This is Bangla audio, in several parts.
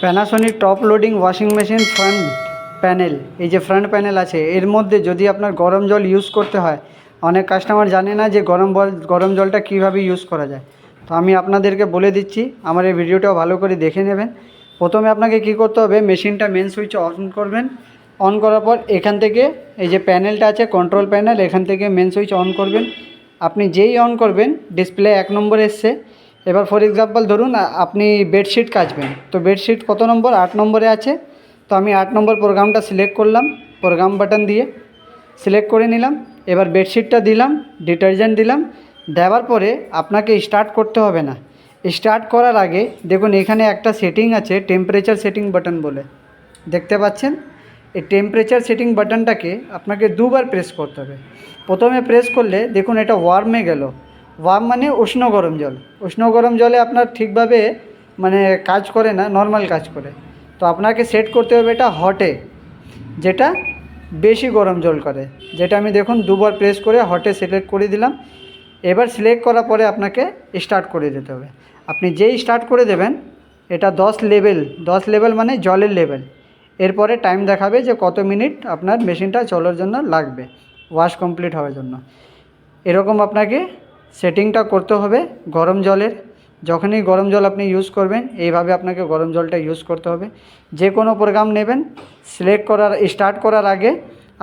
Panasonic top loading washing machine front panel, এই যে ফ্রন্ট প্যানেল আছে এর মধ্যে যদি আপনার গরম জল ইউজ করতে হয়, অনেক কাস্টমার জানে না যে গরম জলটা কীভাবে ইউজ করা যায়। তো আমি আপনাদেরকে বলে দিচ্ছি, আমার এই ভিডিওটাও ভালো করে দেখে নেবেন। প্রথমে আপনাকে কি করতে হবে, মেশিনটা মেন সুইচ অন করবেন। অন করার পর এখান থেকে এই যে প্যানেলটা আছে কন্ট্রোল প্যানেল, এখান থেকে মেন সুইচ অন করবেন। আপনি যেই অন করবেন ডিসপ্লে 1 নম্বর এসছে। এবার ফর এক্সাম্পল ধরুন আপনি বেডশিট কাচবেন, তো বেডশিট কত নম্বর, 8 নম্বরে আছে। তো আমি 8 নম্বর প্রোগ্রামটা সিলেক্ট করলাম, প্রোগ্রাম বাটন দিয়ে সিলেক্ট করে নিলাম। এবার বেডশিটটা দিলাম, ডিটারজেন্ট দিলাম। দেওয়ার পরে আপনাকে স্টার্ট করতে হবে না। স্টার্ট করার আগে দেখুন এখানে একটা সেটিং আছে, টেম্পারেচার সেটিং বাটন বলে, দেখতে পাচ্ছেন। এই টেম্পারেচার সেটিং বাটনটাকে আপনাকে দুবার প্রেস করতে হবে। প্রথমে প্রেস করলে দেখুন এটা ওয়ার্মে গেল। ওয়ার্ম মানে উষ্ণ গরম জল। উষ্ণ গরম জলে আপনার ঠিকভাবে মানে কাজ করে না, নর্মাল কাজ করে। তো আপনাকে সেট করতে হবে এটা হটে, যেটা বেশি গরম জল করে, যেটা আমি দেখুন দুবার প্রেস করে হটে সিলেক্ট করে দিলাম। এবার সিলেক্ট করার পরে আপনাকে স্টার্ট করে দিতে হবে। আপনি যেই স্টার্ট করে দেবেন এটা 10 লেভেল মানে জলের লেভেল। এরপরে টাইম দেখাবে যে কত মিনিট আপনার মেশিনটা চলার জন্য লাগবে, ওয়াশ কমপ্লিট হওয়ার জন্য। এরকম আপনাকে সেটিংটা করতে হবে গরম জলের। যখনই গরম জল আপনি ইউজ করবেন এইভাবে আপনাকে গরম জলটা ইউজ করতে হবে। যে কোনো প্রোগ্রাম নেবেন, স্টার্ট করার আগে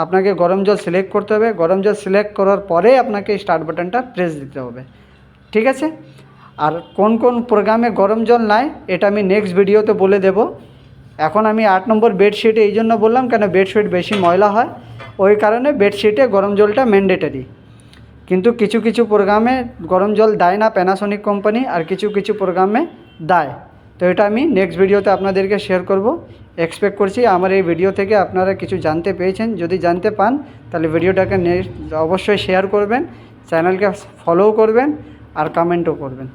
আপনাকে গরম জল সিলেক্ট করতে হবে। গরম জল সিলেক্ট করার পরে আপনাকে স্টার্ট বাটনটা প্রেস দিতে হবে, ঠিক আছে। আর কোন কোন প্রোগ্রামে গরম জল নাই এটা আমি নেক্সট ভিডিওতে বলে দেব। এখন আমি 8 নম্বর বেডশিটে এই জন্য বললাম, কেন বেডশিট বেশি ময়লা হয়, ওই কারণে বেডশিটে গরম জলটা ম্যান্ডেটরি। কিন্তু কিছু কিছু প্রোগ্রামে গরম জল দেয় না প্যানাসোনিক কোম্পানি, আর কিছু কিছু প্রোগ্রামে দেয়। তো এটা আমি নেক্সট ভিডিওতে আপনাদেরকে শেয়ার করব। এক্সপেক্ট করছি আমার এই ভিডিও থেকে আপনারা কিছু জানতে পেয়েছেন। যদি জানতে পান তাহলে ভিডিওটাকে অবশ্যই শেয়ার করবেন, চ্যানেলকে ফলোও করবেন আর কমেন্টও করবেন।